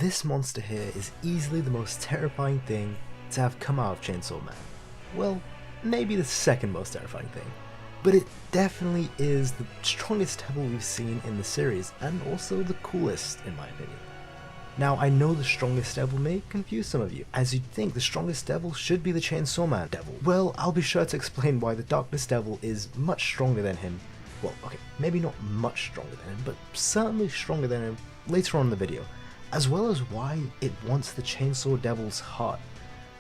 this monster here is easily the most terrifying thing to have come out of Chainsaw Man. Well, maybe the second most terrifying thing. But it definitely is the strongest devil we've seen in the series, and also the coolest in my opinion. Now, I know the strongest devil may confuse some of you, as you'd think the strongest devil should be the Chainsaw Man devil. Well, I'll be sure to explain why the Darkness Devil is much stronger than him. Well, okay, maybe not much stronger than him, but certainly stronger than him later on in the video, as well as why it wants the Chainsaw Devil's heart.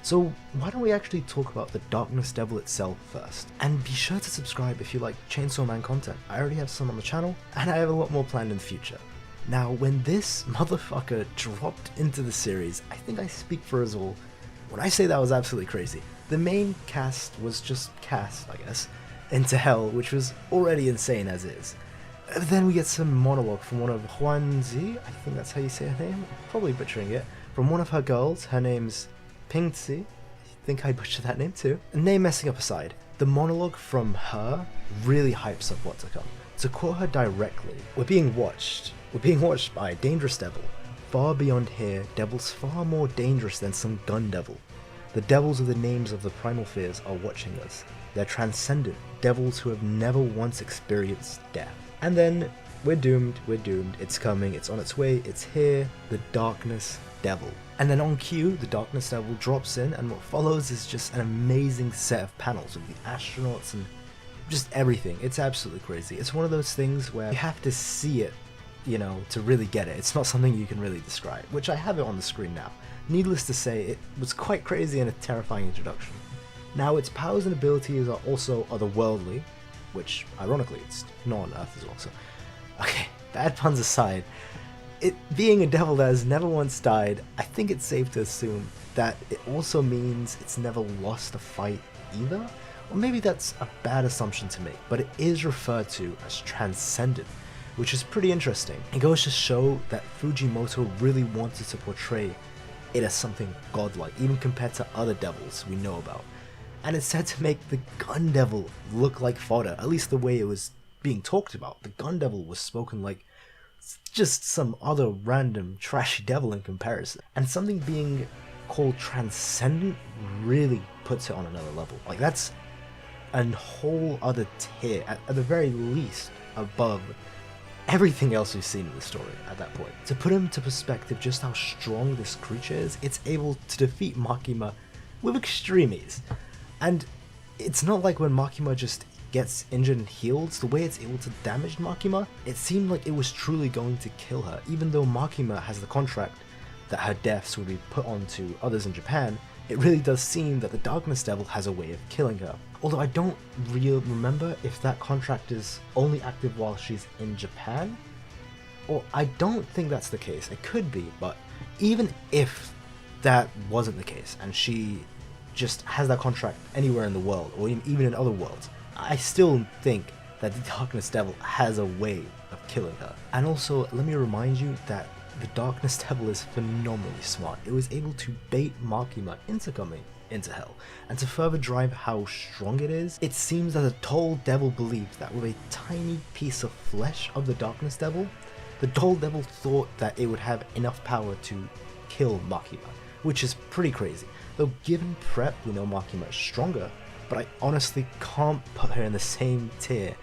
So why don't we actually talk about the Darkness Devil itself first, and be sure to subscribe if you like Chainsaw Man content. I already have some on the channel, and I have a lot more planned in the future. Now, when this motherfucker dropped into the series, I think I speak for us all when I say that was absolutely crazy. The main cast was just cast, I guess, into hell, which was already insane as is. Then we get some monologue from one of Huanzi, I think that's how you say her name, probably butchering it, from one of her girls. Her name's Pingzi, I think I butchered that name too. Name messing up aside, the monologue from her really hypes up what's to come. To quote her directly, we're being watched by a dangerous devil. Far beyond here, devils far more dangerous than some gun devil. The devils of the names of the primal fears are watching us. They're transcendent, devils who have never once experienced death. And then, we're doomed, it's coming, it's on its way, it's here, the Darkness Devil. And then on cue, the Darkness Devil drops in, and what follows is just an amazing set of panels of the astronauts and just everything. It's absolutely crazy. It's one of those things where you have to see it, you know, to really get it. It's not something you can really describe, which I have it on the screen now. Needless to say, it was quite crazy and a terrifying introduction. Now, its powers and abilities are also otherworldly, which, ironically, it's not on Earth as well, so... Okay, bad puns aside, it being a devil that has never once died, I think it's safe to assume that it also means it's never lost a fight either? Or maybe that's a bad assumption to make, but it is referred to as transcendent, which is pretty interesting. It goes to show that Fujimoto really wanted to portray it as something godlike, even compared to other devils we know about. And it's said to make the Gun Devil look like fodder, at least the way it was being talked about. The Gun Devil was spoken like just some other random trashy devil in comparison. And something being called transcendent really puts it on another level. Like, that's a whole other tier, at the very least, above everything else we've seen in the story at that point. To put into perspective just how strong this creature is, it's able to defeat Makima with extreme ease. And it's not like when Makima just gets injured and heals, the way it's able to damage Makima, it seemed like it was truly going to kill her. Even though Makima has the contract that her deaths would be put onto others in Japan, it really does seem that the Darkness Devil has a way of killing her. Although I don't really remember if that contract is only active while she's in Japan, or I don't think that's the case. It could be, but even if that wasn't the case and she just has that contract anywhere in the world, or even in other worlds, I still think that the Darkness Devil has a way of killing her. And also, let me remind you that the Darkness Devil is phenomenally smart. It was able to bait Makima into coming into hell. And to further drive how strong it is, it seems that the Toll Devil believed that with a tiny piece of flesh of the Darkness Devil, the Toll Devil thought that it would have enough power to kill Makima, which is pretty crazy. Though given prep, we know Makima is stronger, but I honestly can't put her in the same tier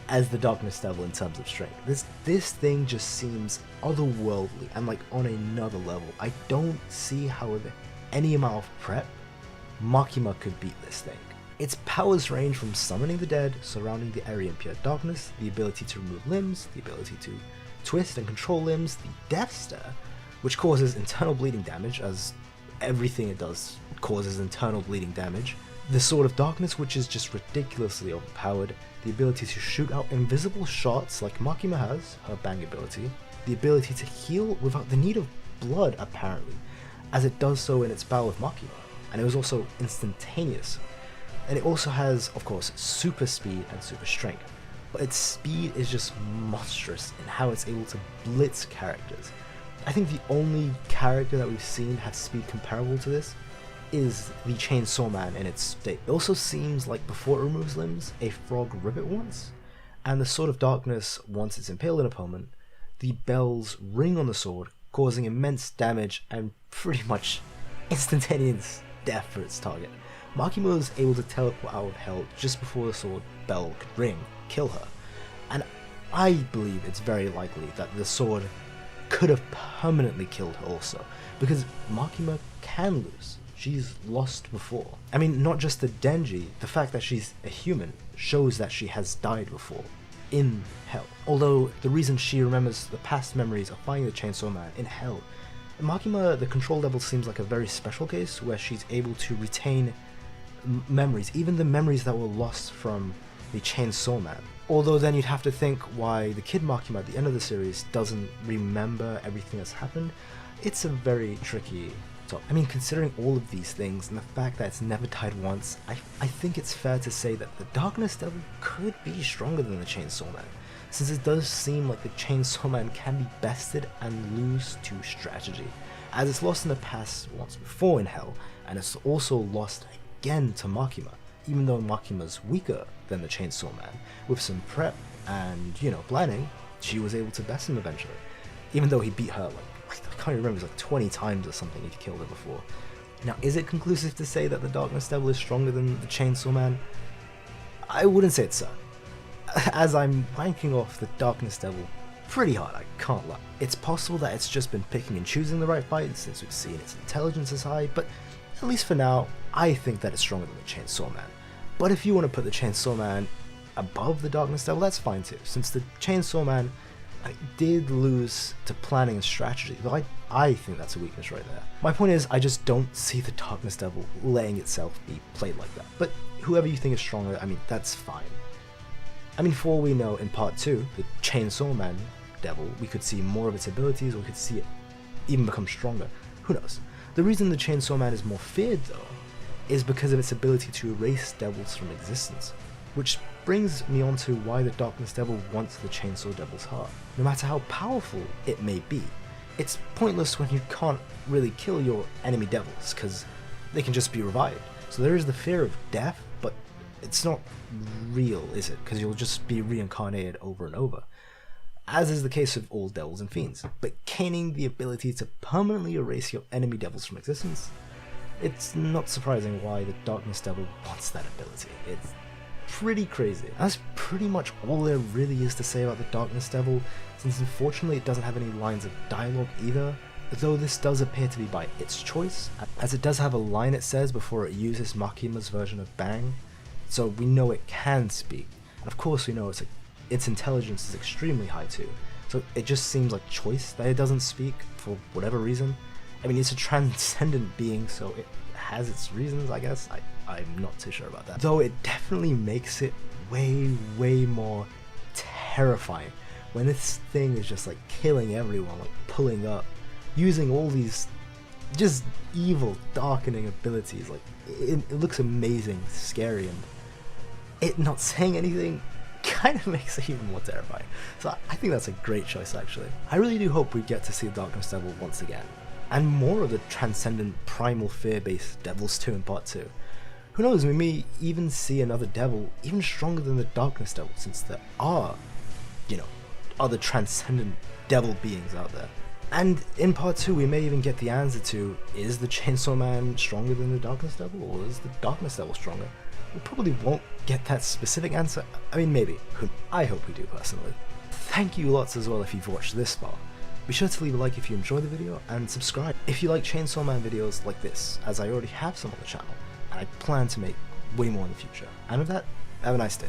as the Darkness Devil in terms of strength. This thing just seems otherworldly and like on another level. I don't see how with any amount of prep, Makima could beat this thing. Its powers range from summoning the dead, surrounding the area in pure darkness, the ability to remove limbs, the ability to twist and control limbs, the Death Stare, which causes internal bleeding damage, as everything it does causes internal bleeding damage, the Sword of Darkness, which is just ridiculously overpowered, the ability to shoot out invisible shots like Makima has, her bang ability, the ability to heal without the need of blood apparently, as it does so in its battle with Makima, and it was also instantaneous. And it also has, of course, super speed and super strength, but its speed is just monstrous in how it's able to blitz characters. I think the only character that we've seen have speed comparable to this is the Chainsaw Man in its state. It also seems like before it removes limbs, a frog ribbit once, and the Sword of Darkness, once it's impaled an opponent, the bells ring on the sword, causing immense damage and pretty much instantaneous death for its target. Makima was able to teleport out of hell just before the sword bell could ring, kill her, and I believe it's very likely that the sword could have permanently killed her also, because Makima can lose. She's lost before. I mean, not just the Denji, the fact that she's a human shows that she has died before, in hell. Although the reason she remembers the past memories of finding the Chainsaw Man in hell, Makima, the Control Devil, seems like a very special case where she's able to retain memories, even the memories that were lost from the Chainsaw Man. Although then you'd have to think why the Kid Makima at the end of the series doesn't remember everything that's happened. It's a very tricky topic. I mean, considering all of these things and the fact that it's never died once, I think it's fair to say that the Darkness Devil could be stronger than the Chainsaw Man, since it does seem like the Chainsaw Man can be bested and lose to strategy, as it's lost in the past once before in hell, and it's also lost again to Makima, even though Makima's weaker than the Chainsaw Man. With some prep and, planning, she was able to best him eventually, even though he beat her I can't remember, it was like 20 times or something he'd killed her before. Now, is it conclusive to say that the Darkness Devil is stronger than the Chainsaw Man? I wouldn't say it's so, as I'm ranking off the Darkness Devil pretty hard, I can't lie. It's possible that it's just been picking and choosing the right fights since we've seen its intelligence is high, but at least for now, I think that it's stronger than the Chainsaw Man. But if you want to put the Chainsaw Man above the Darkness Devil, that's fine too, since the Chainsaw Man did lose to planning and strategy, though I think that's a weakness right there. My point is, I just don't see the Darkness Devil letting itself be played like that. But whoever you think is stronger, I mean, that's fine. I mean, for all we know, in part 2, the Chainsaw Man Devil, we could see more of its abilities, or we could see it even become stronger. Who knows? The reason the Chainsaw Man is more feared, though, is because of its ability to erase devils from existence, which brings me on to why the Darkness Devil wants the Chainsaw Devil's heart. No matter how powerful it may be, it's pointless when you can't really kill your enemy devils, because they can just be revived. So there is the fear of death, but it's not real, is it? Because you'll just be reincarnated over and over, as is the case with all devils and fiends. But gaining the ability to permanently erase your enemy devils from existence, it's not surprising why the Darkness Devil wants that ability. It's pretty crazy. That's pretty much all there really is to say about the Darkness Devil, since unfortunately it doesn't have any lines of dialogue either, though this does appear to be by its choice, as it does have a line it says before it uses Makima's version of Bang, so we know it can speak, and of course we know its intelligence is extremely high too, so it just seems like choice that it doesn't speak for whatever reason. I mean, it's a transcendent being, so it has its reasons, I guess. I'm not too sure about that. Though it definitely makes it way more terrifying when this thing is just killing everyone, pulling up, using all these just evil, darkening abilities. It looks amazing, scary, and it not saying anything kind of makes it even more terrifying. So I think that's a great choice, actually. I really do hope we get to see the Darkness Devil once again, and more of the transcendent, primal, fear-based devils too in part 2. Who knows, we may even see another devil even stronger than the Darkness Devil, since there are, other transcendent devil beings out there. And in part 2, we may even get the answer to, is the Chainsaw Man stronger than the Darkness Devil, or is the Darkness Devil stronger? We probably won't get that specific answer. I mean, maybe. I hope we do, personally. Thank you lots as well if you've watched this far. Be sure to leave a like if you enjoyed the video, and subscribe if you like Chainsaw Man videos like this, as I already have some on the channel, and I plan to make way more in the future. And with that, have a nice day.